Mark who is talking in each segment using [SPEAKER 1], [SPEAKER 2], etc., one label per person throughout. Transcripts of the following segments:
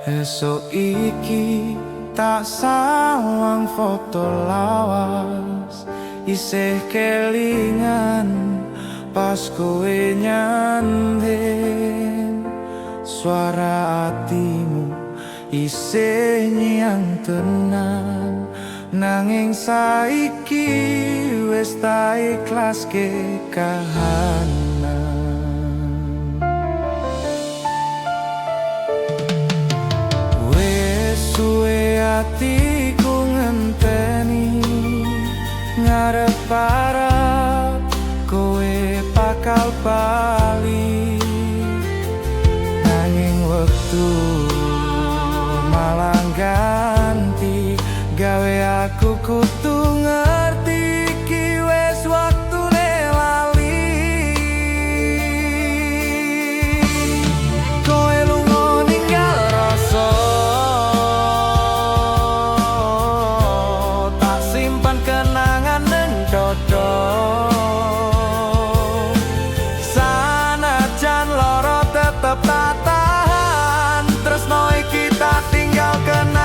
[SPEAKER 1] Esok iki tak sawang foto lawas, isih kelingan pas kowe nyandhen. Suara hatimu isih nyang tenan, nanging saiki wis tak ikhlaske kahanan. Wis suwe atiku ngenteni, ngarep-arep kowe bakal bali, nanging wektu malah ganti, gawe aku kudu ngerti iki wis waktune lali. Kowe lunga ninggal rasa, tak simpan kenangan ning dodo. Sanajan lara tetep tak tahan, tresno iki tak tinggal kenangan.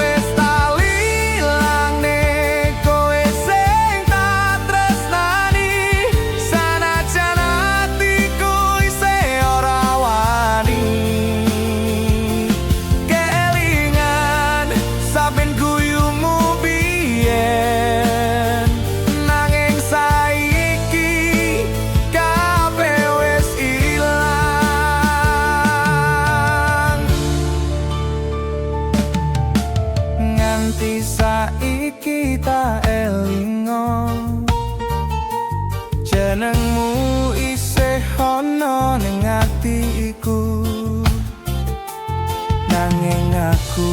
[SPEAKER 1] Wis tak lilangne kowe sing tak tresnani, sanajan atiku isih ora wani. Kelingan saben guyumu biyen, nanging saiki kabeh wis ilang. Nganti saiki tak elingo, jenengmu isih ana ning atiku, nanging aku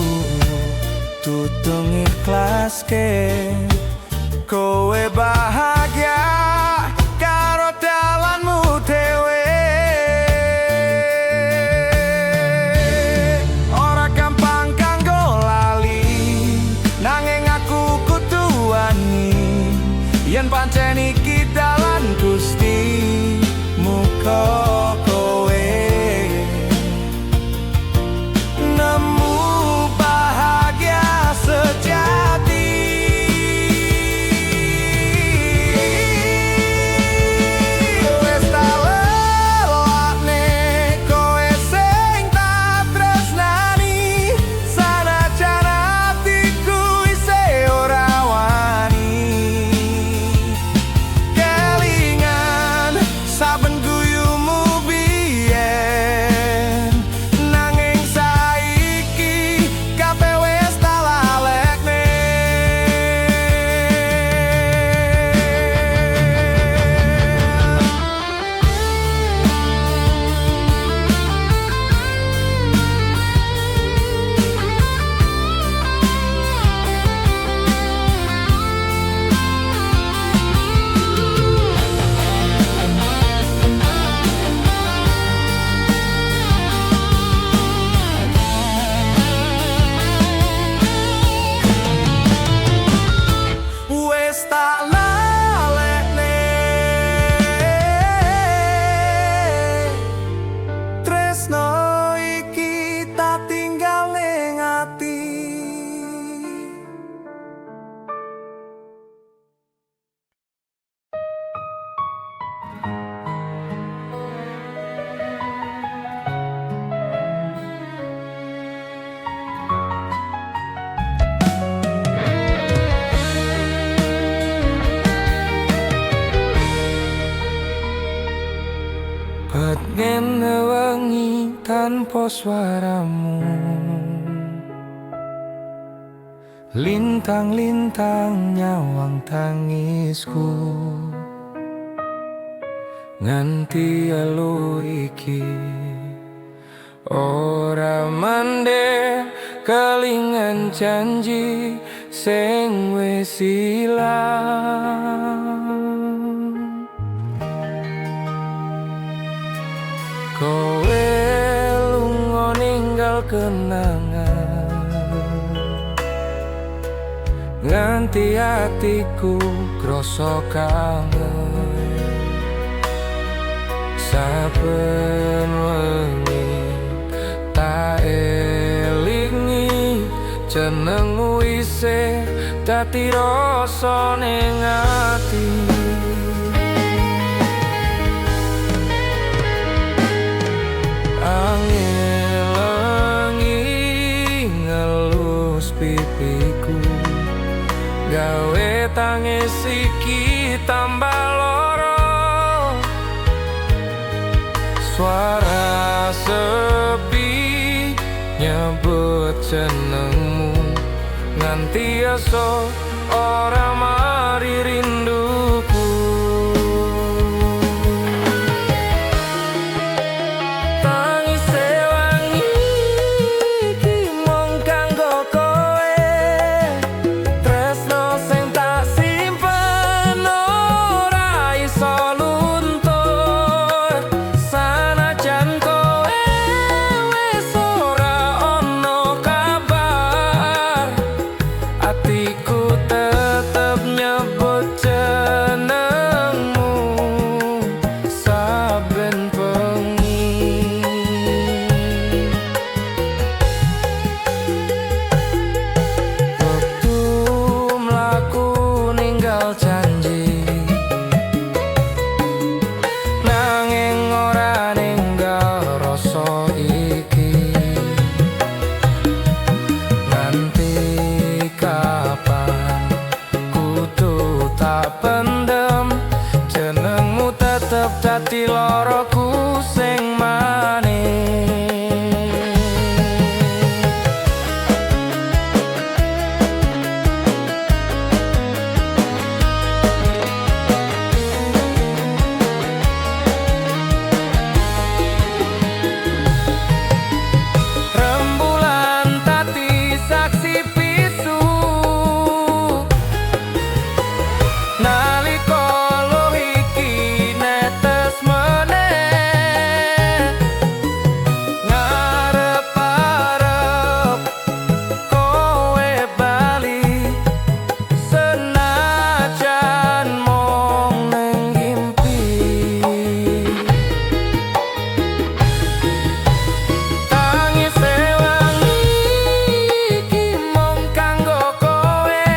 [SPEAKER 1] tudung ikhlaske kowe bahagia karo dalanmu dhewe. Ora gampang kanggo lali, nanging aku kudu wani, yen pancen iki dalan Gusti. Muga kowe nemu bahagia sejati. Wis tak lelakne kowe sing tak tresnani, sanajan atiku isih ora wani. Kelingan saben guyumu biyen, nanging saiki kabeh wis tak lalekne. Wis tak lalekne tresno iki tak tinggal ning ati. Pengen wengi tanpa suaramu, lintang-lintang nyawang tangisku, nganti elu iki ora mandek kelingan janji sing wis ilang. Kowe lunga ninggal kenangan, nganti atiku krasa kangen.
[SPEAKER 2] Saben wengi tak elingi jenengmu isih dadi rasa ning ati. Angelengi ngelus pipiku gawe tangis iki tambah loro. Suara sepi nyebut jenengmu nganti esuk ora mari rinduku. Tangise wangi iki mung kanggo kowe, tresno sing tak simpen ora iso luntur. Sanajan kowe wis ora ono kabar, atiku tetep nyebut jenengmu saben bengi. Wektu mlaku ninggal janji, nanging ora ninggal rasa iki. Nganti kapan kudu tak pendem, jenengmu tetep dadi loroku sing manis. Rembulan tati saksi bisu nalika luh iki netes meneh, ngarep-arep kowe bali senajan mung ning ngimpi. Tangise wangi iki mung kanggo kowe,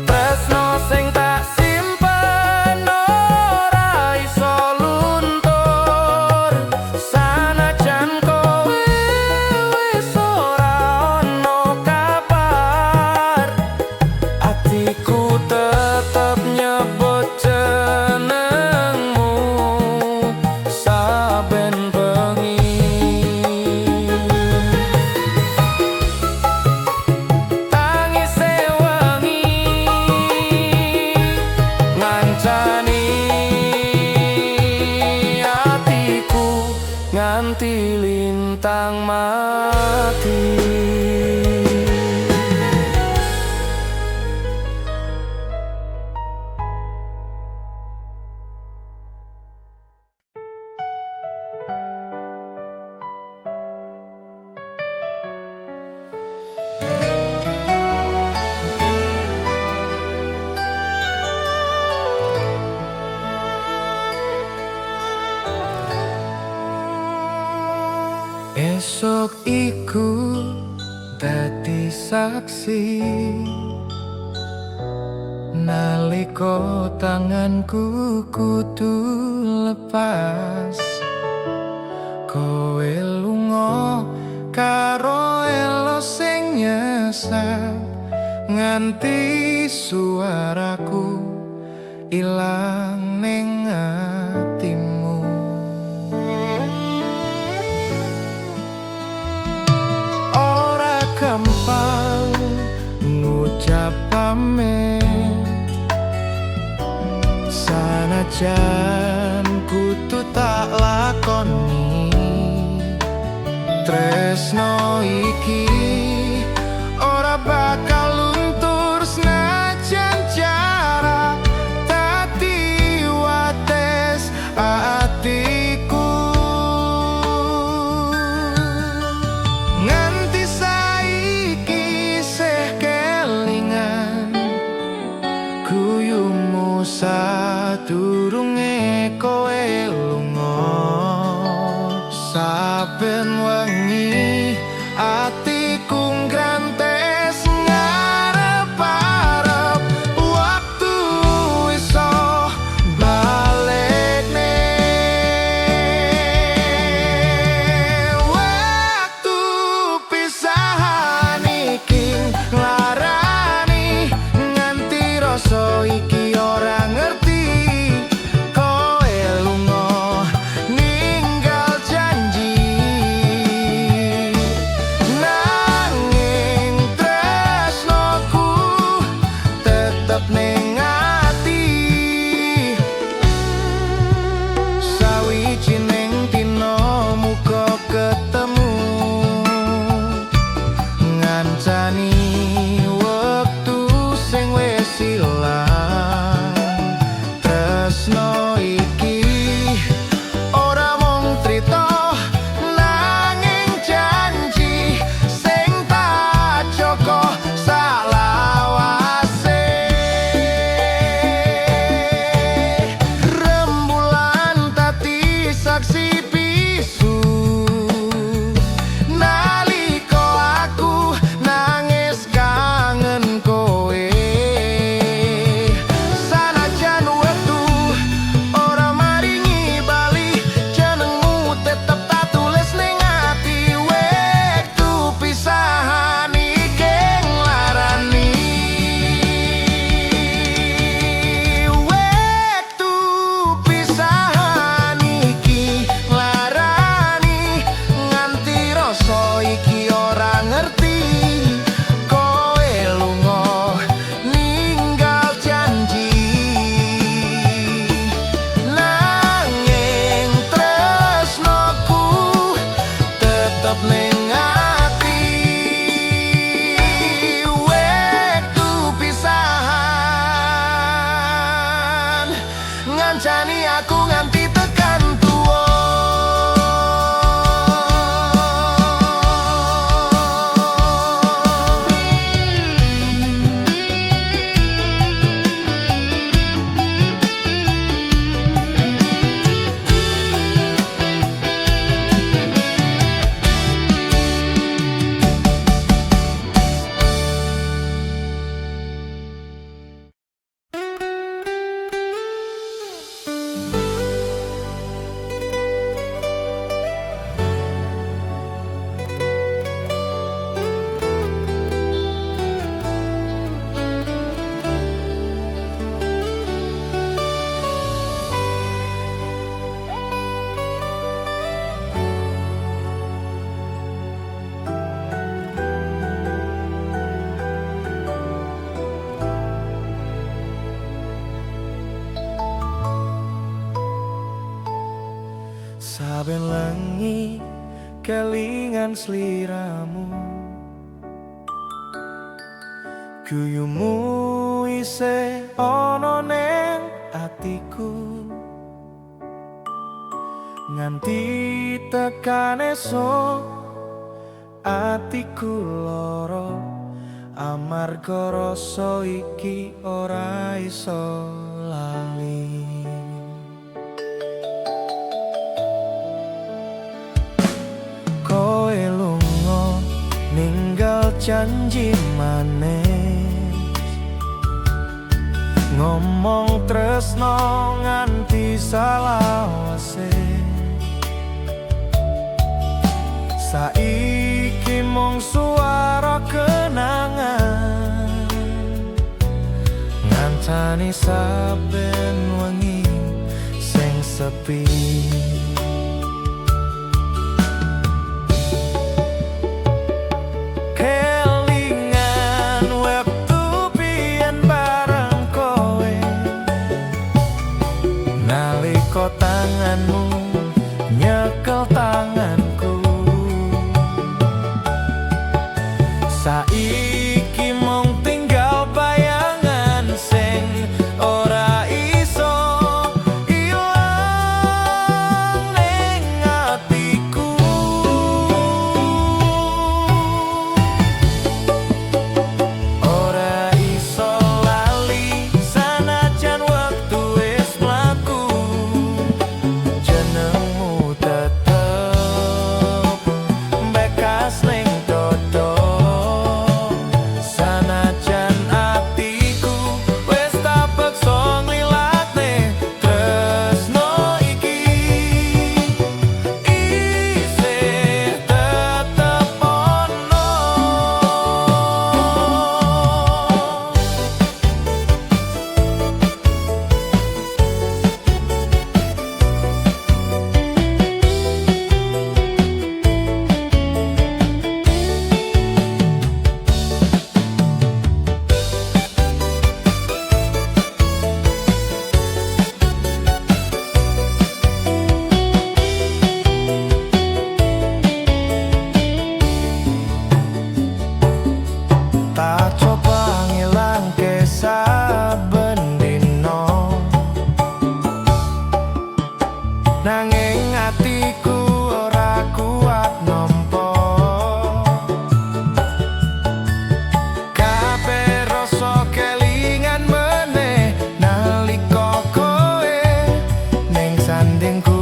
[SPEAKER 2] tresno sing tak simpen ora iso luntur. Sanajan kowe wis ora ono kabar, atiku tetep nyebut jenengmu saben bengi. Tangise wengi ngancani atiku nganti lintang mati. Esok iku dadi saksi nalika tanganku kudu lepas. Kowe lunga karo elo sing nyesat, nganti suaraku ilang ning atimu. Ora gampang ngucap pamit, sanajan kudu tak lakoni. Tresno iki ora bakal luntur senajan jarak dadi wates atiku. Nganti saiki sih kelingan guyumu sadurunge kowe lunga.
[SPEAKER 1] saben wengi atiku ngrantes ngarep-arep waktu iso balik nih. Waktu pisahan iki nglarani nganti rasa iki ora ngerti. Koe lunga ninggal janji, nanging tresnoku tetep ning ati. Sawijining dina muga ketemu, ngancani wektu sing wis ilang. Tresno iki ora mung crita, nanging janji sing tak joko salawase. Rembulan tati saksi bisu naliko aku nangis kangen kowe. Sanajan wektu ora maringi bali, jenengmu tetep tak tulis ning ati. Wektu pisahan iki nglarani, wektu pisahan iki nglarani nganti rasa iki ora ngerti. Koe lunga ninggal janji, nanging tresnoku tetep ning ati. Wektu pisahan ngancani aku nganti tekan tuwa. Saben lengi kelingan sliramu, guyumu isih ana ning atiku. Nganti tekan esuk atiku lara, amarga rasa iki ora iso lali. Koe lunga ninggal janji maneh, ngomong tresno nganti salawase. Saiki mung suara kenangan, ngancani saben wengi sing sepi. Kelingan wektu biyen bareng kowe, naliko tanganmu nyekel tanganku. Saiki mung tinggal bayangan sing ora iso ilang ning atiku. Ora iso lali sanajan wektu wis mlaku, jenengmu tetep nanging atiku ora kuat nampa. Kabeh rasa kelingan meneh nalika kowe ning sandingku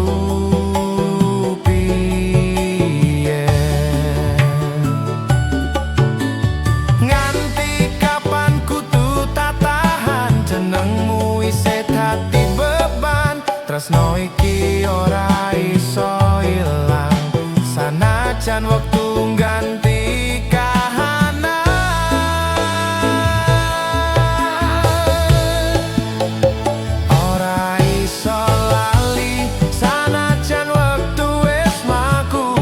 [SPEAKER 1] piye. Nganti kapan kudu tatahan jenengmu isih dadi beban. Tresno iki ora iso ilang sanajan wektu ganti kahanan. Ora iso lali sanajan wektu wis mlaku,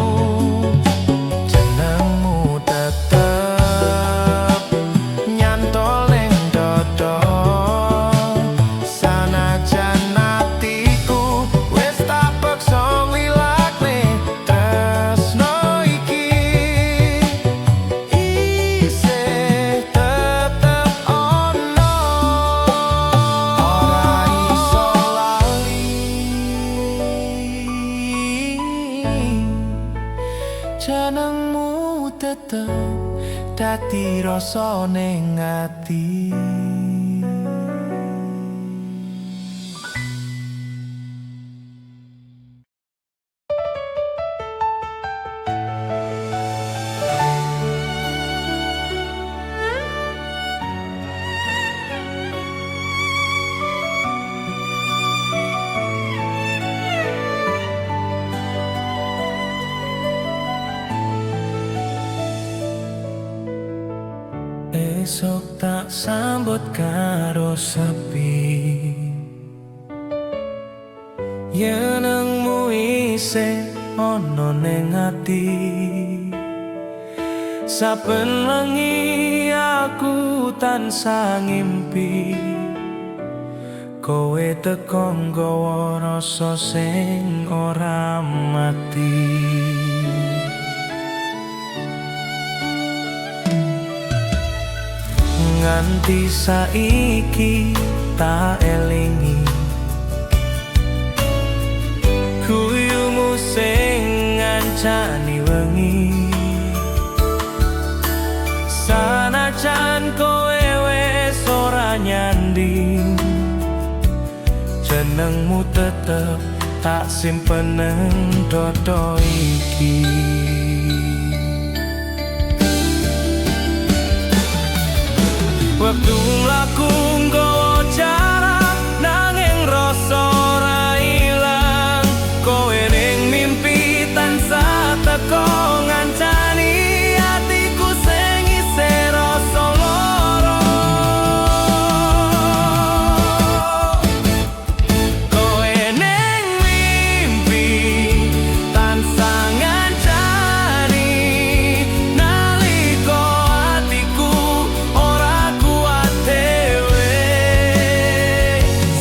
[SPEAKER 1] jenengmu tetep nyantol ning dodo. Sanajan atiku wis tak peksa nglilakne tresno iki isih tetep ono. Ora iso lali jenengmu tetep dadi rasa ning ati. Esok tak sambut karo sepi, yenengmu isih ono ning ati. Saben wengi aku tansah ngimpi kowe teko nggawa rasa sing ora mati. Nganti saiki tak elingi guyumu sing ngancani wengi. Sanajan kowe wis ora nyanding, jenengmu tetep tak simpen nang dodo iki. Waktu mlaku nggawa jarak nanging rasa ora ilang. Kowe ning mimpi tansah teko ngancani atiku sing isih rasa lara. Kowe ning mimpi tansah ngancani nalika atiku ora kuat dhewe.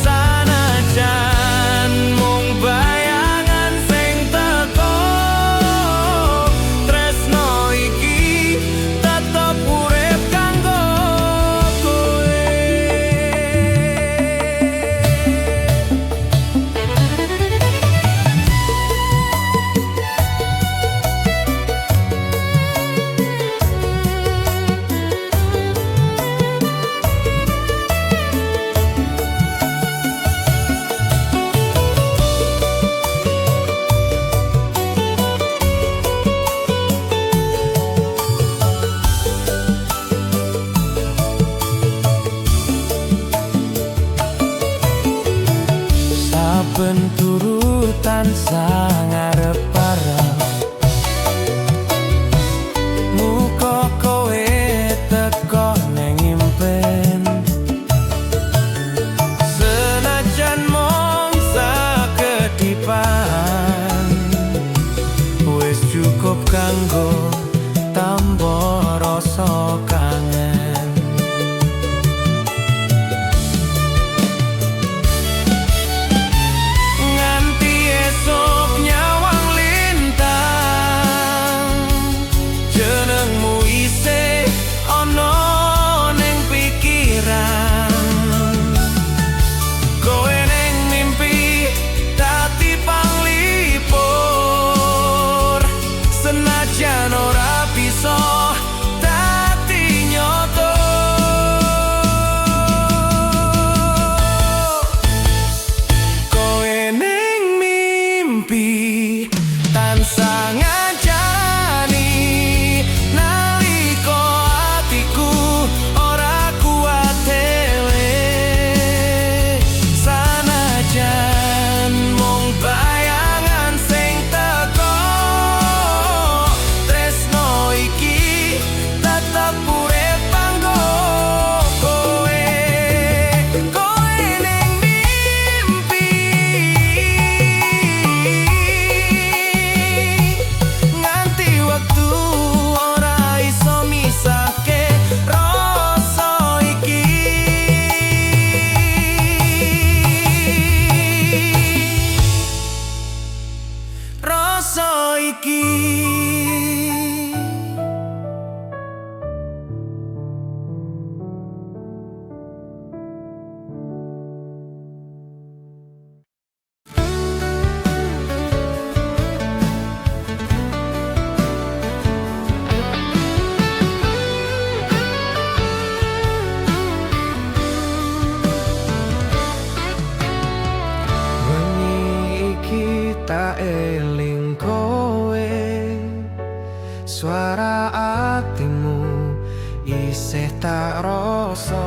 [SPEAKER 1] Sanajan mung bayangan sing teko, tresno iki tetep urip kanggo kowe. Saben turu tansah ngarep-arep, muga kowe teko ning impen. Senajan mung sakedipan, wis cukup kanggo tambah rasa kangen. Nganti esok nyawang lintang, jenengmu isih ono ning pikiran. Kowe ning mimpi dadi panglima. mimpi tansah ngancani nalika atiku ora kuat dhewe sanajan mung bayangan sing teko tresno iki tetep urip kanggo kowe ning mimpi nganti waktu ora iso misahke rasa iki rasa iki wengi iki tak eling kowe suara atimu isih tak rasa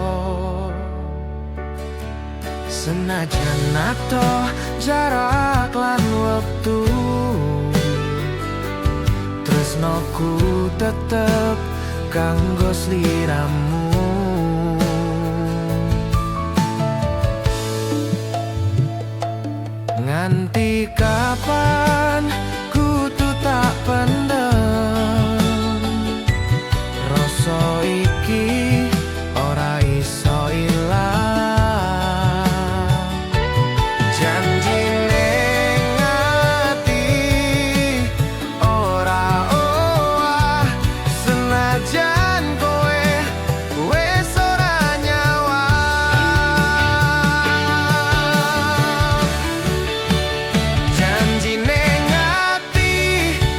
[SPEAKER 1] senajan ato jarak lan wektu tresnoku tetep kanggo sliramu nganti kapan kudu tak pendem rasa iki ora iso ilang janji ning ati ora owah senajan kowe wis ora nyawa janji ning ati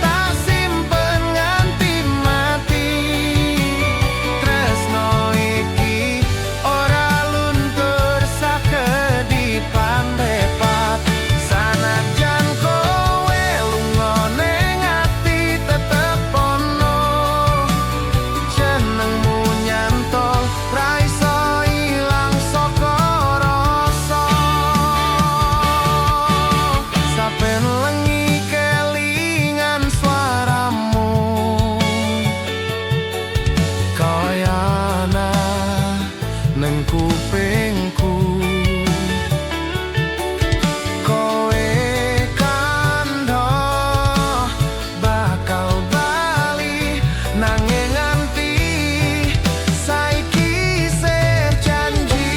[SPEAKER 1] tak simpen nganti mati tresno iki ora luntur sakedipan repat sanajan kowe lunga ning ati tetep ono jenengmu nyantol ra iso ilang saka rasa saben lengi kelingan suaramu kaya ana neng kupingku kowe kandha bakal bali nanging nganti saiki isih janji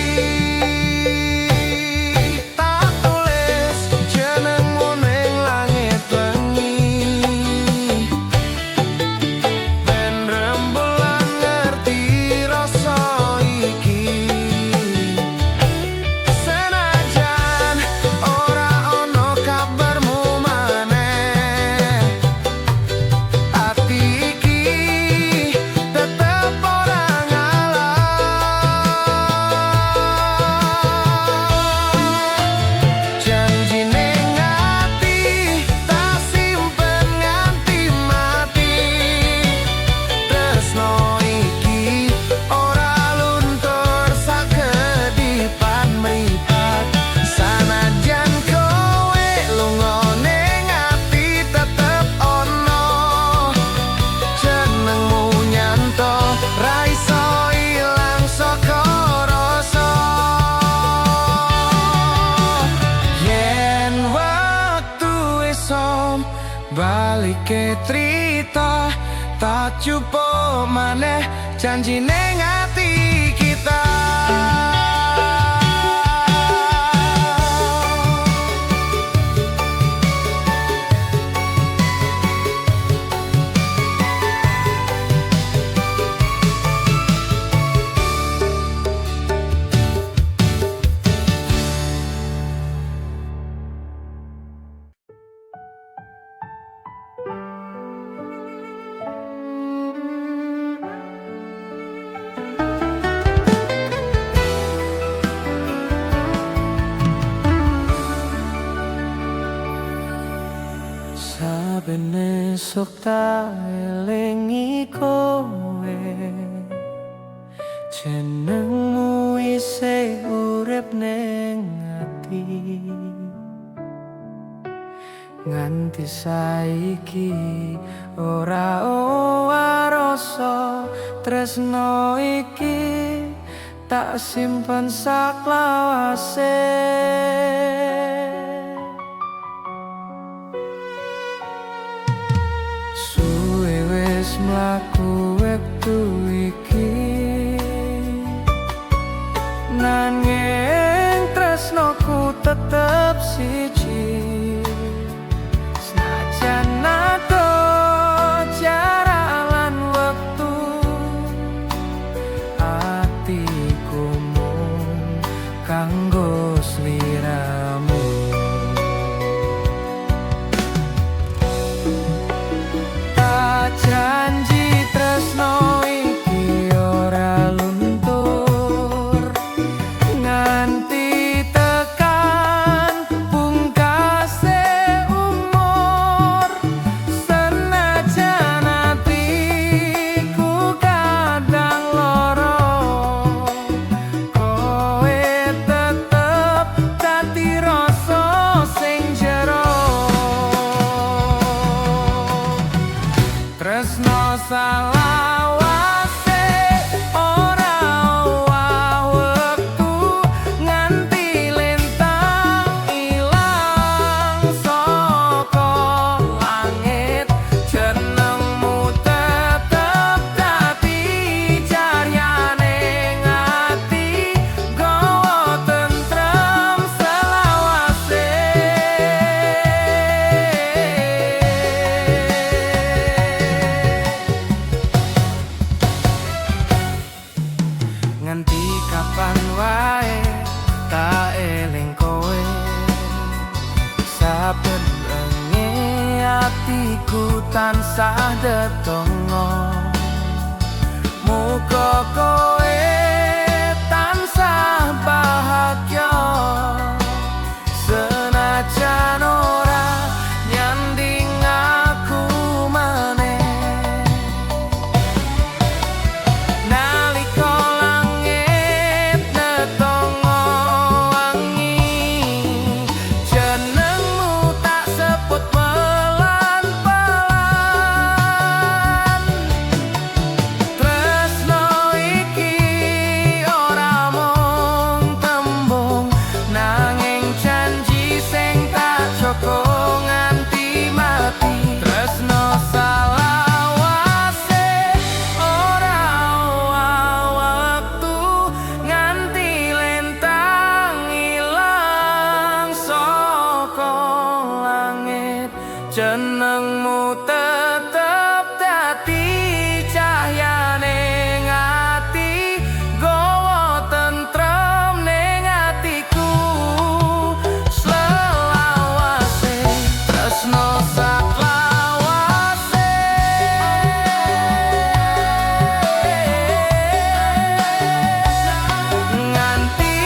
[SPEAKER 1] tak tulis jenengmu ning langit wengi ben rembulan ngerti rasa iki senajan ora ono kabarmu maneh ati iki tetep ora ngalah janji ning ati tak simpen nganti mati tresno iki ora luntur sakedipan mripat sanajan kowe lunga ning ati tetep ono jenengmu nyantol ra iso ilang saka rasa yen waktu isom balike trita tak cukup maneh janji ning ati kita
[SPEAKER 2] Saben esuk tak elingi kowe, jenengmu isih urip ning ati. Nganti saiki ora rasa tresno iki tak simpen saklawase. Suwe wis mlaku wektu iki, nanging tresnoku tetep siji. Senajan ado jarak lan wektu, atiku mung kanggo sliramu. Tak janji tresno iki ora luntur nganti tekan pungkase umur. Senajan atiku kadang lara, kowe tetep dadi rasa sing jero. Tresno salawase ora owah wektu nganti lintang ilang saka langit. Jenengmu tetep dadi caryane ati, gawa tentrem selawase. Nganti kapan wae tak eling kowe, saben wengi atiku tansah ndedonga. Muga kowe tansah bahagia, senajan ora nyanding aku maneh. Nalika langit netongo wangi, jenengmu tak sebut pelan-pelan. Tresno iki ora mung tembung, nanging janji sing tak joko nganti mati. Tresno salawase ora owah wektu nganti lintang ilang saka langit. Jenengmu tetep dadi cahyane ati, gawa tentrem ning atiku selawase. Tresno saklawase nganti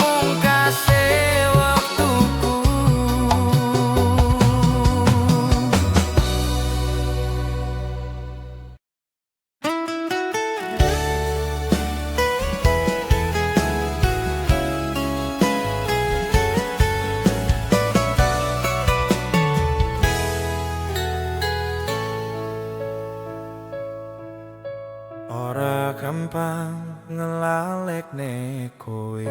[SPEAKER 2] pungkase wektuku. Ora gampang ngelalekne kowe,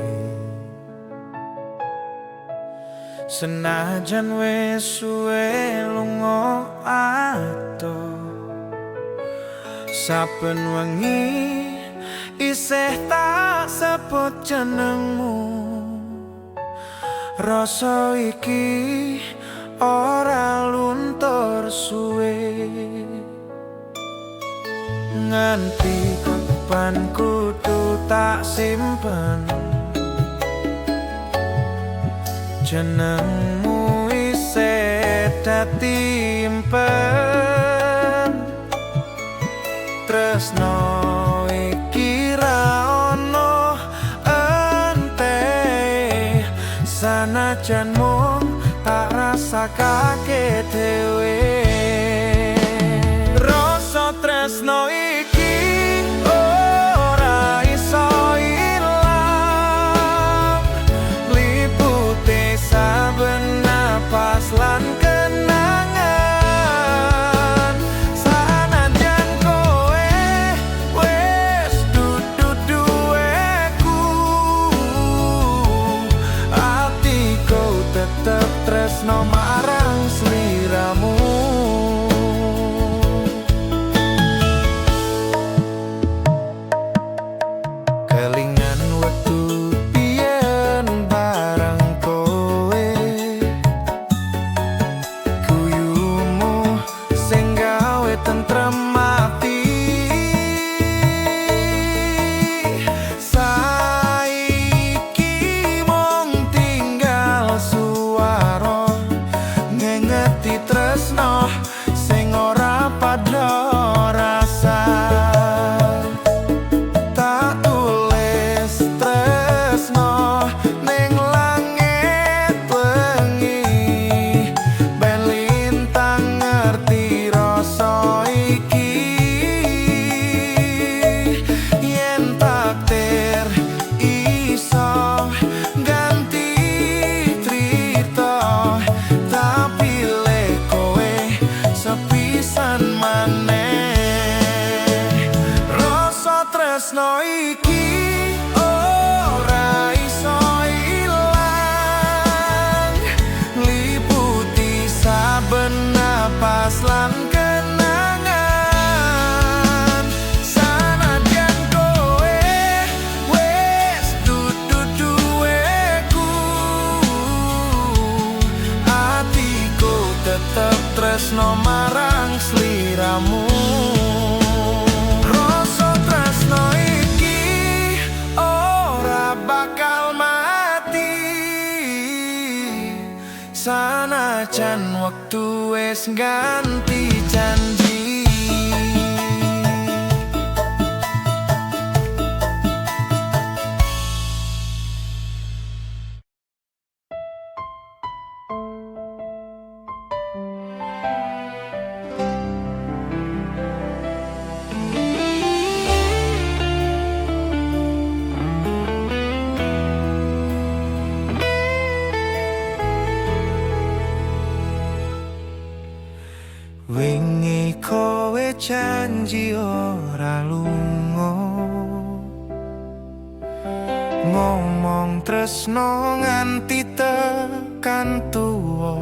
[SPEAKER 2] senajan wis suwe lunga adoh. Saben wengi isih tak sebut jenengmu. Rasa iki ora luntur suwe, nganti kapan kudu tak simpen. Jenengmu isih dadi impen. Tresno iki ra ono ente, sanajan mung tak rasa
[SPEAKER 1] ngrasakake dhewe. Rasa tresno iki ora iso ilang, liputi saben napas lan kenangan. Sanajan kowe wis dudu duweku, atiku tetep tresno marang sliramu. Kelingan wektu biyen bareng kowe, guyumu sing gawe tentrem ati. Saiki mung tinggal suwara ngengeti tresno sing ora padha rasa. Tak tulis tresno ning langit wengi, ben lintang ngerti rasa iki. Yen takdir iso ganti trita, tapi le kowe sepisan maneh. Rasa tresno iki ora iso ilang, liputi saben napas lan kenangan. Sanajan kowe wis dudu duweku, atiku tetep tresno marang sliramu. Rasa tresno iki ora bakal mati, sanajan wektu wis ganti janji. Wingi kowe janji ora lunga, ngomong tresno nganti tekan tuwa.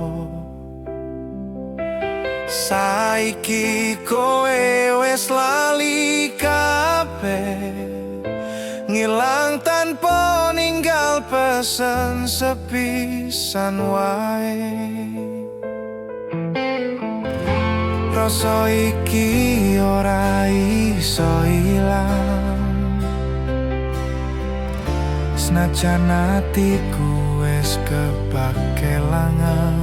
[SPEAKER 1] Saiki kowe wis lali kabeh, ngilang tanpa ninggal pesen sepisan wae. Rasa iki ora iso ilang, senajan atiku wis kebak kelangan.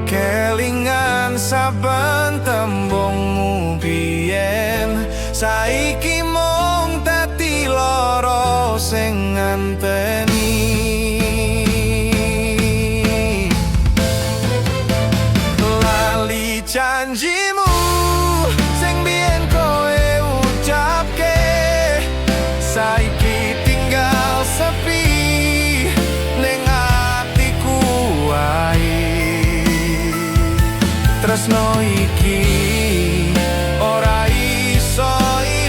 [SPEAKER 1] Kelingan saben tembungmu biyen, saiki mung dadi lara sing nganteni. Janjimu sing biyen kowe ucapke, saiki tinggal sepi ning atiku wae. Tresno iki ora iso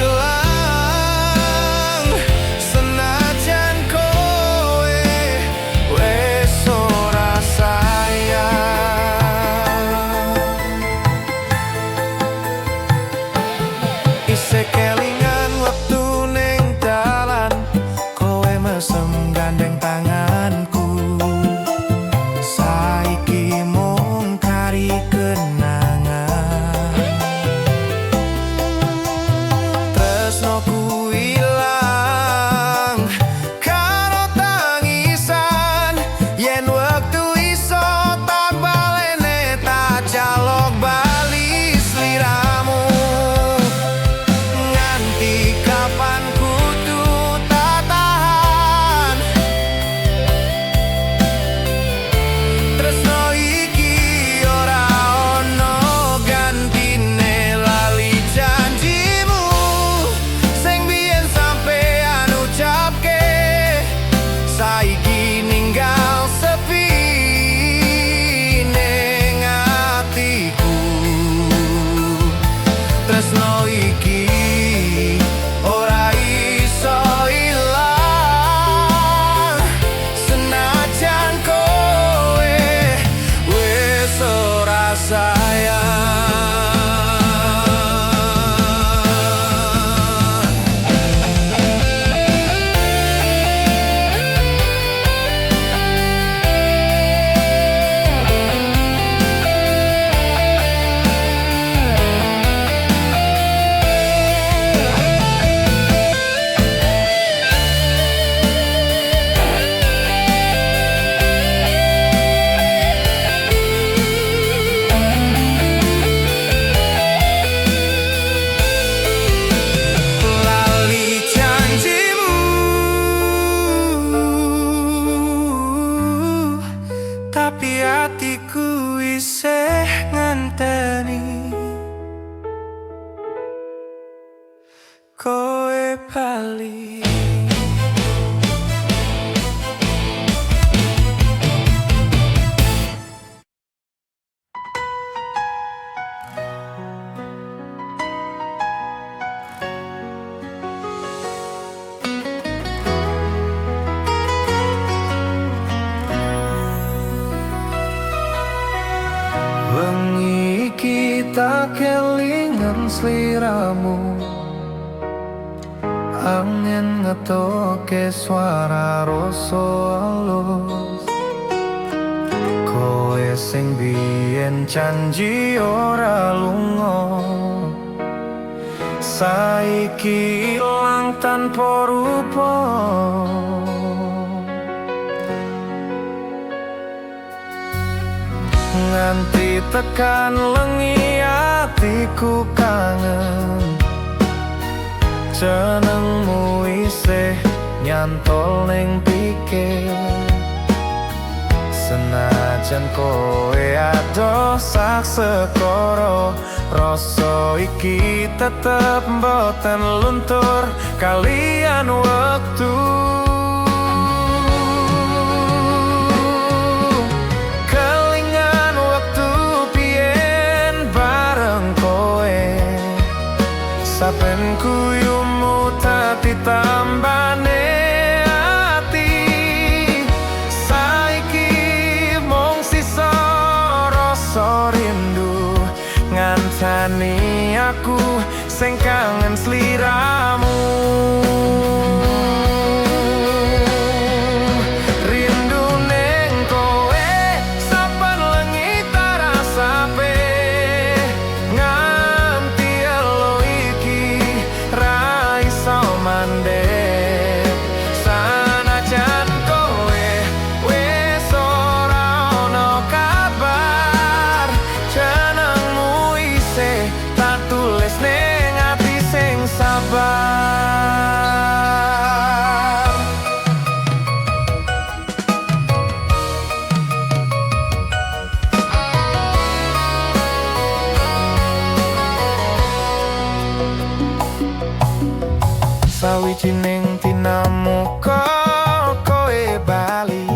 [SPEAKER 1] ilang, senajan kowe wis ora sayang. Isih kelingan wektu ning dalan, kowe mesem gandeng tanganku. Saiki mung kari kenangan.
[SPEAKER 2] tapi hatiku isih ngenteni kowe bali.
[SPEAKER 1] Wengi iki tak kelingan sliramu, angin ngetoke suara rasa alus. Koe sing biyen janji ora lunga, saiki ilang tanpa rupa. Nganti tekan lengi hatiku kangen, jenengmu isih nyantol ning pikir. Senajan kowe adoh sak sekara, rasa iki tetep mboten luntur kalian wektu. Saben kuyumu tati tambane ati, saiki mung sisa rasa rindu ngancani aku sing kangen sliramu. Rindu ning kowe saben lengi tak rasape, sanajan kowe wis ora ono kabar, jenengmu isih tak tulis ning ati sing sabar. Sawijining dinamu kowe bali,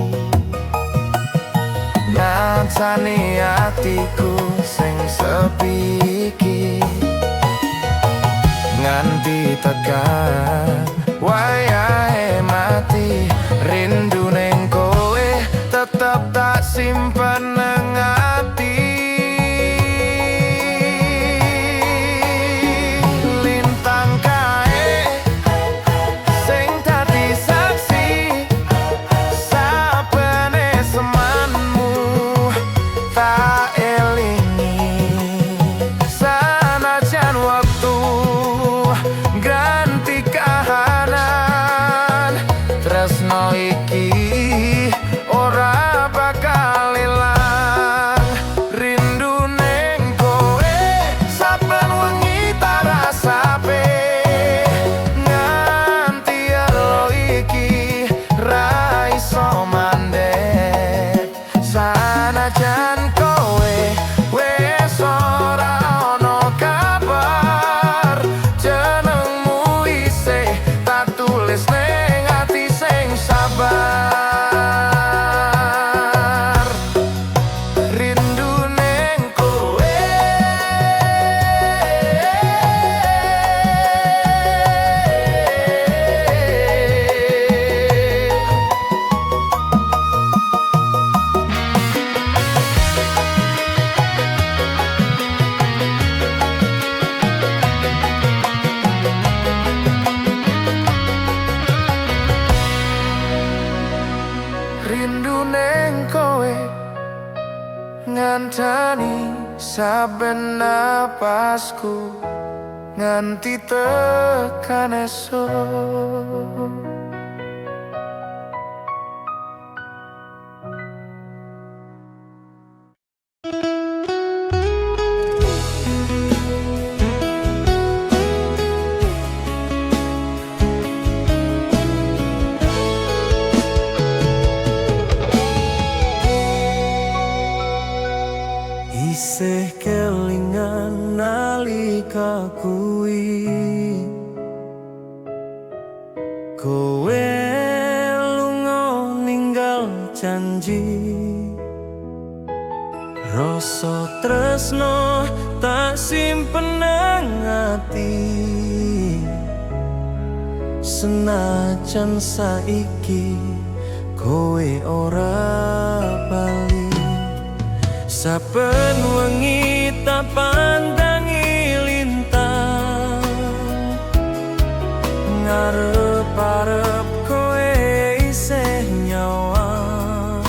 [SPEAKER 1] ngancani hatiku sing sepi iki. Nganti tekan wayahe mati, rindu ning kowe tetep tak simpen nang ati. Lintang kae sing dadi saksi, sabene semanmu tak elingi. Sanajan waktu ganti kahanan, tresno iki ora bakal ilang. Rindu ning kowe saben wengi tak rasape, nganti elo iki ra iso mandek. Sanajan kowe wis ora ono kabar, jenengmu isih tak tulis ning ati sing sabar. Rindu ning kowe rindu ning kowe ngantani saben napasku nganti tekan esuk. isih kelingan nalika kuwi kowe lunga ninggal janji rasa tresno tak simpen nang ati senajan saiki kowe ora bali saben wengi tak pandangi lintang ngarep-arep kowe isih nyawang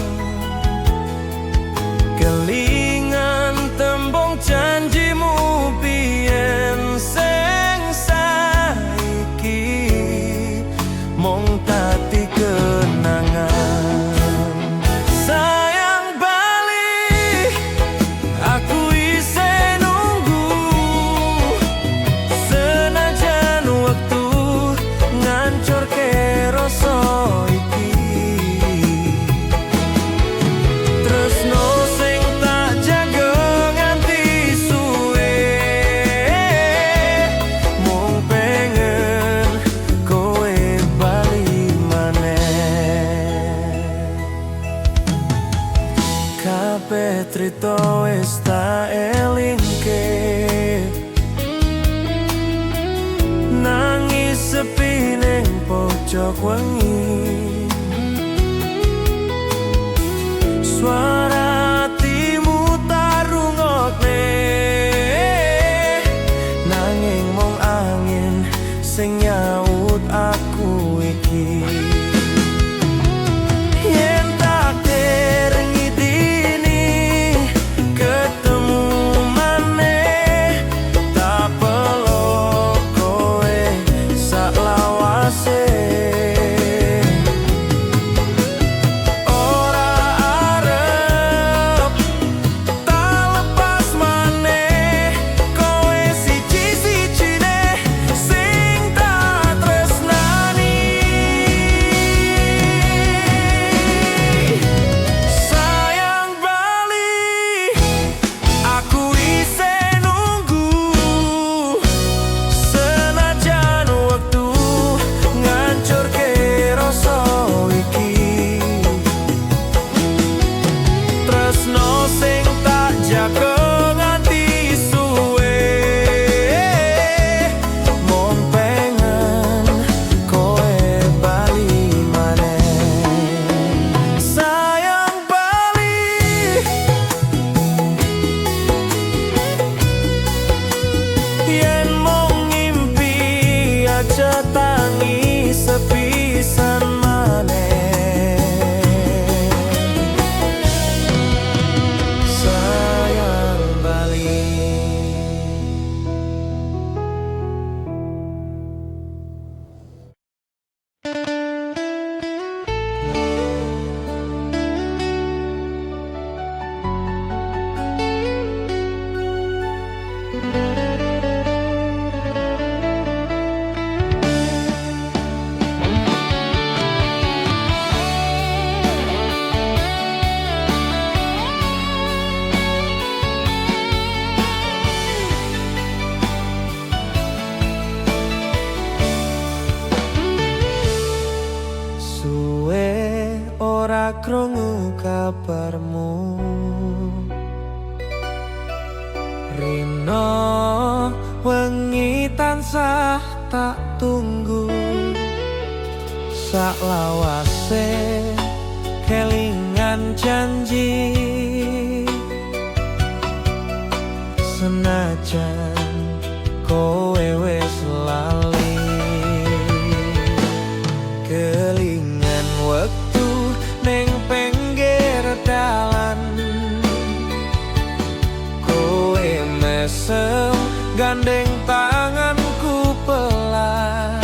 [SPEAKER 1] kelingan tembung janjimu biyen sing saiki mung dadi kenangan sayang bali aku isih nunggu senajan waktu ngancurke rasa iki tresno sing tak jaga nganti suwe mung pengen kowe bali maneh kabeh trito wis tak elingke nangis sepi ning pojok wengi suara hatimu tak rungokne nanging mung angin sing nyaut aku iki yen tak dereng ngidini ketemu maneh tak peluk kowe sak lawase ora arep tak lepas maneh kowe siji-sijine sing tak tresnani sayang bali aku isih nunggu senajan waktu ngancurke rasa iki tresno sing tak jaga nganti suwe mung pengen kowe bali maneh sayang bali yen mung ngimpi aja tangi sepisan maneh sayang bali suwe ora krungu kabarmu rino wengi tansah tak tunggu sak lawase kelingan janji senajan kowe wis lali kelingan wektu ning pinggir dalan kowe mesem gandeng tanganku pelan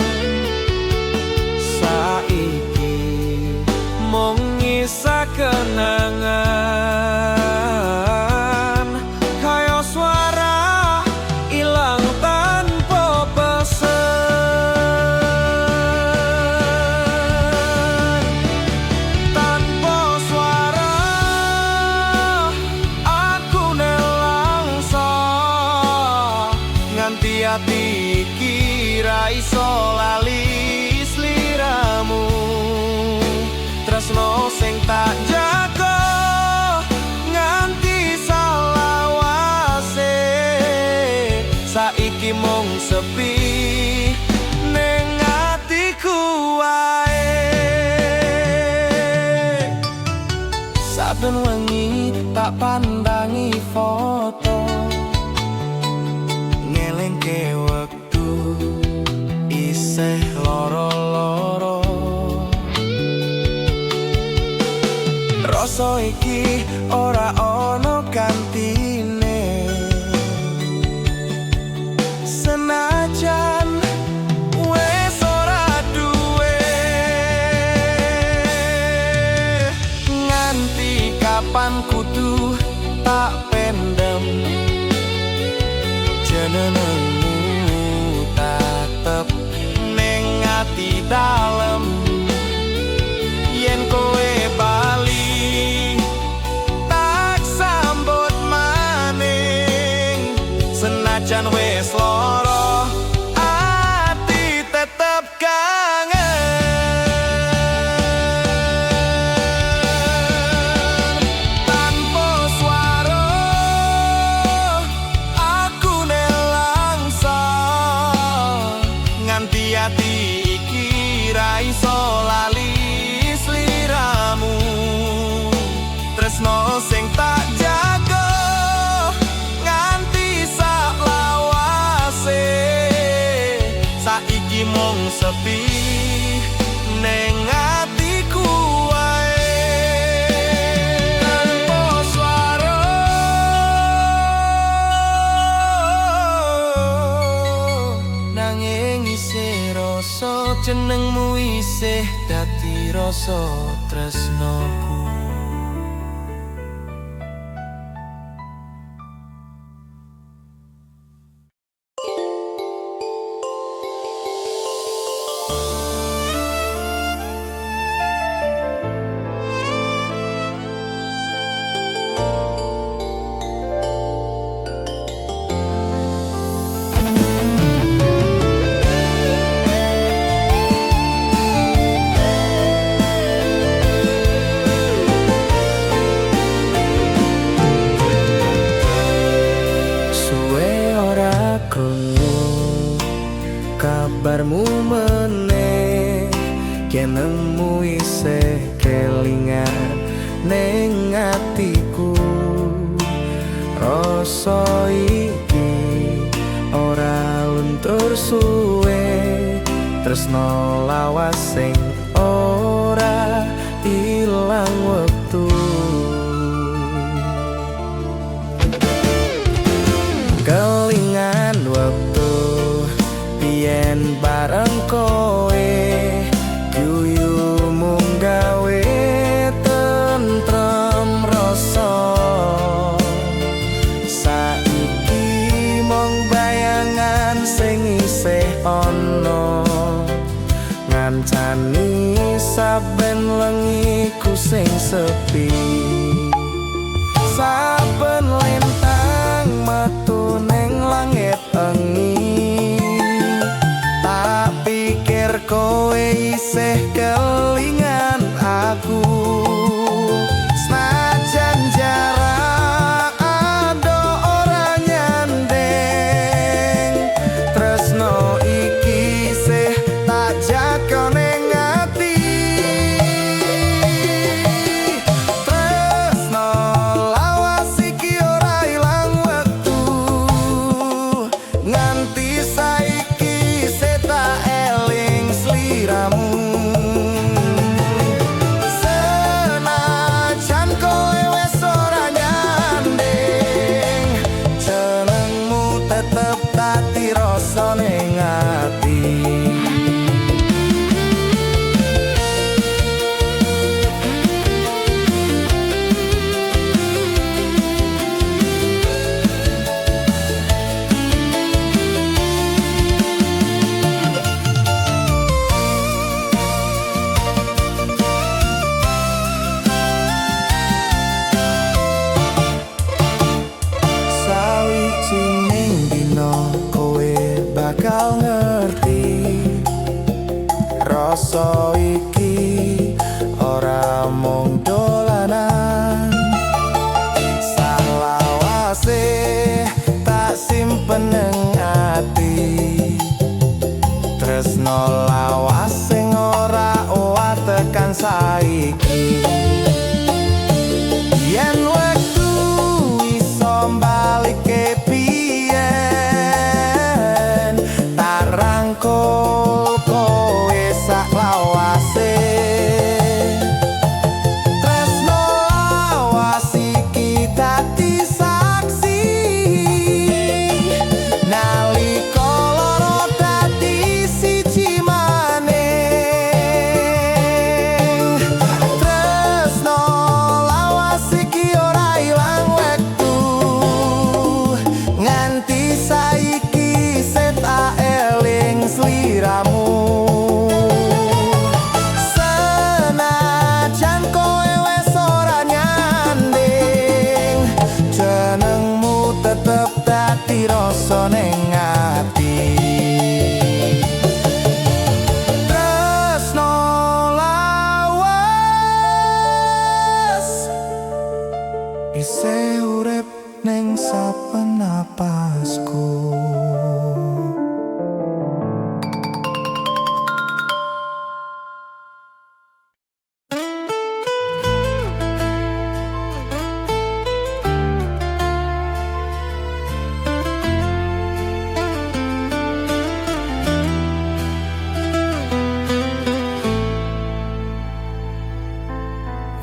[SPEAKER 1] saiki mung ngisa kenangan kaya suara ilang tanpa pesen tanpa suara aku nela ati iki ra iso lali sliramu. Tresno sing tak jaga nganti salawase, saiki mung sepi ning atiku wae. Saben wengi tak pandangi foto, ngelingke wektu isih loro-loro. Rasa iki ora ono gantine, senajan wes ora duwe. Nganti kapan kudu tak pendem, jenengmu tetep ning ati dalem. Yen kowe bali tak sambut maning, senajan wis lara ati tetep kangen. Tanpa swara aku nelangsa, nganti ati iki ra iso lali sliramu. Tresno sing tak jaga nganti sak lawase, saiki mung sepi ning atiku wae. Tanpa swara nanging isih rasa, jenengmu isih dadi rasa tresnoku. Kabarmu meneh, kenemu isih kelingan ning atiku. Rasa iki ora luntur suwe, tresno lawas sing ora ilang wektu. Kelingan wektu yen bareng kowe, guyu mung gawe tentrem rasa. Saiki mung bayangan sing isih ana, ngancani saben lengiku sing sepi. Saben lintang metu ning langit engi, tak pikir kowe isih kelingan aku. Senajan jarak ado ora nyanding, tresno iki isih tak jaga ning ati. Tresno lawas iki ora ilang wektu, nganti saiki isih tak eling sliramu. isih urip ning saben napasku.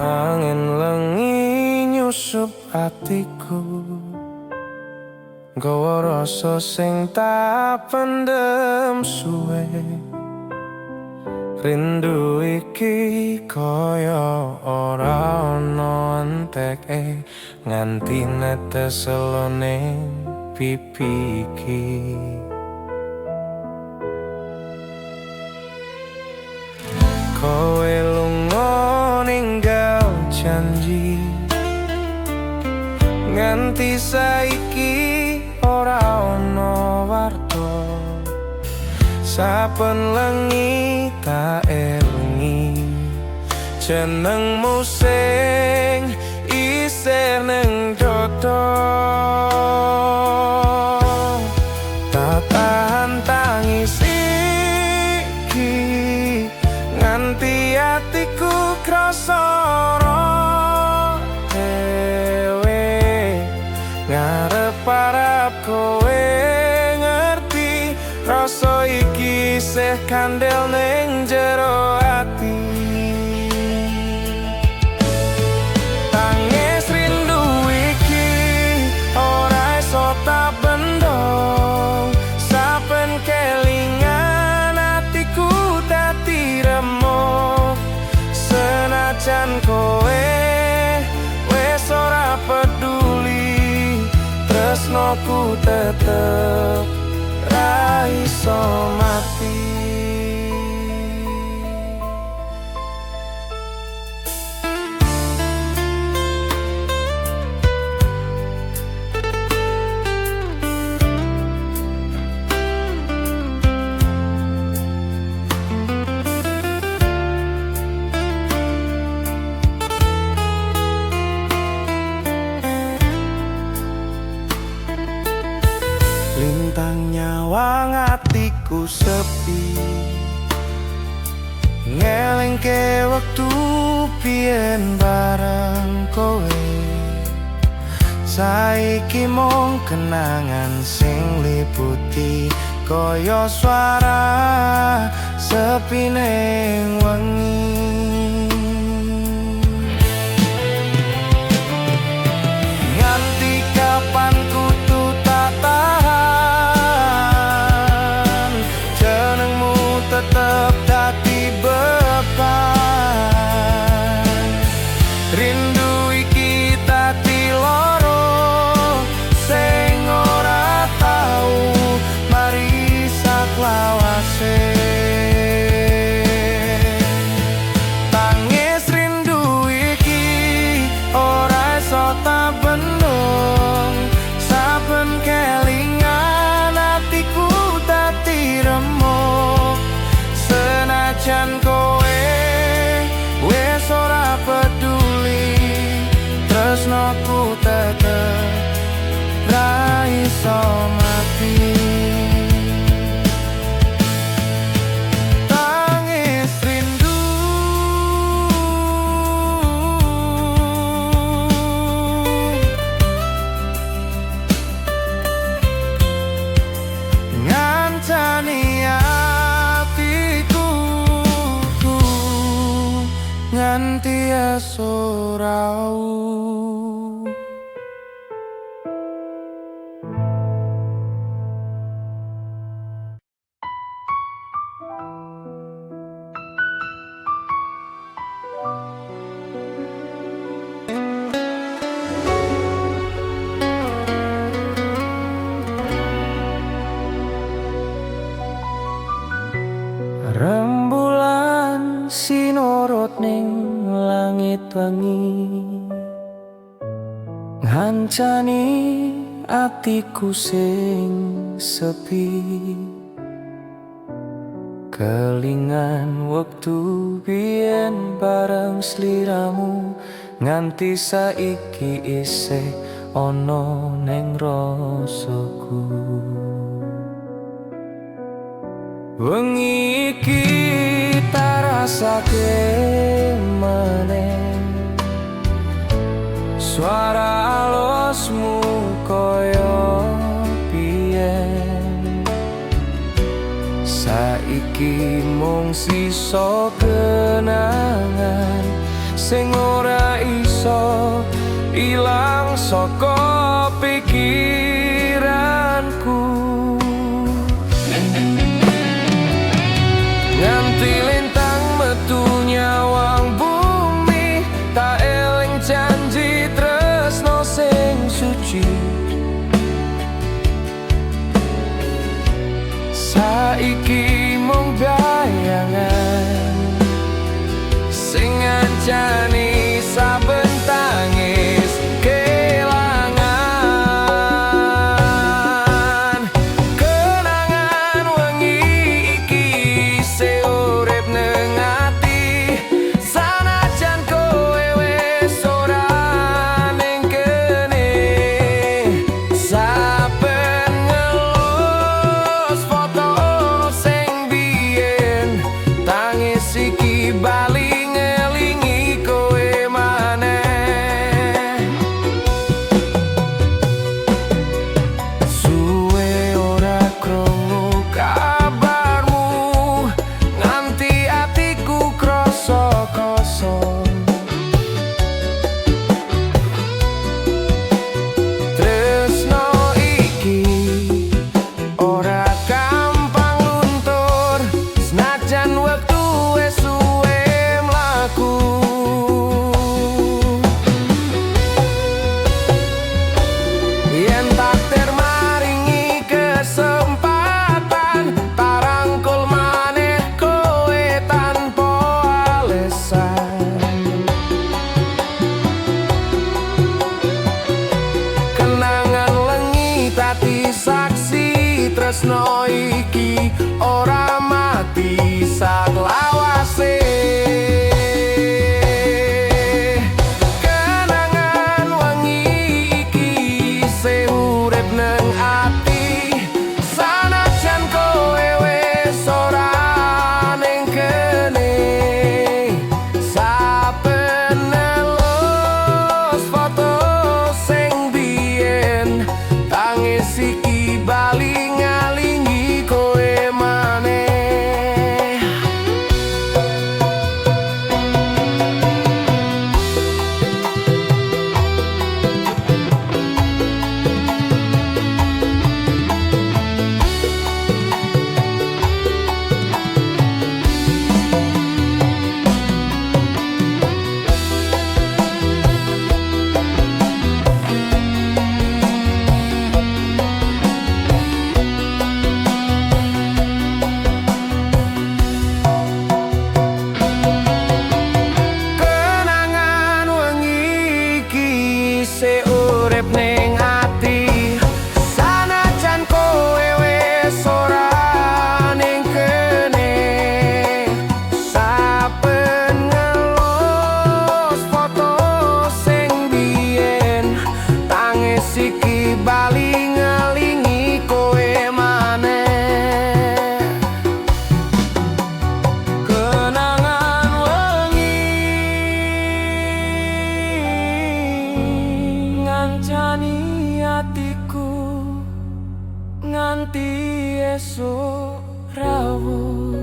[SPEAKER 2] Angin lengi nyusup atiku, nggawa rasa sing tak pendem suwe. Rindu iki kaya ora ana enteke, nganti netes selone pipi iki. Kowe lunga ninggal janji, nganti saiki ora ana warta. Saben lengi tak elingi jenengmu sing isih ning dodo. Tak tahan tangis iki, nganti atiku krasa dhewe. Ngarep-arep kowe ngerti, rasa iki isih kandel ning jero ati. Tangis rindu iki ora iso tak bendong, saben kelingan atiku dadi remuk. Senajan kowe wis ora peduli, tresnoku tetep ra iso mati. Lintang nyawang atiku sepi, ngelingke wektu biyen bareng kowe. Saiki mung kenangan sing liputi, kaya swara sepi ning wengi. Nganti kapan kudu tak tahan, jenengmu tetep dadi beban. Rindu iki dadi loro sing ora tau mari saklawase. Tangis rindu iki ora iso tak bendung, saben kelingan atiku dadi remuk. Senajan kowe wis ora peduli, tresnoku tetep ra iso mati. Tangis rindu ngancani atiku nganti esuk rau. Rembulan sinorot ning langit wengi, ngancani atiku sing sepi. Kelingan wektu biyen bareng sliramu, nganti saiki isih ana ning rasaku. Wengi iki tak rasake maneh suara alusmu koyo biyen. Saiki mung sisa kenangan sing ora iso ilang saka pikiranku. Nganti lintang metu nyawang bumi, tak eling janji tresno sing suci. Saiki mung bayangan sing ngancani saben tangis kelangan. Kenangan wengi iki isih urip ning ati, sanajan kowe wis ora ning kene. Saben ngelus foto sing biyen, tangis iki bali tresno iki ora mati saklawase. Kenangan wengi iki isih urip nang ati, sanajan kowe wis ora ning kene. Saben nelus foto sing biyen, tangis iki bali ning ati, sanajan kowe wis ora ning kene. Saben ngelus foto sing biyen, tangis iki bali ngelingi kowe maneh. Kenangan wengi ngancani atiku nganti esuk rawuh.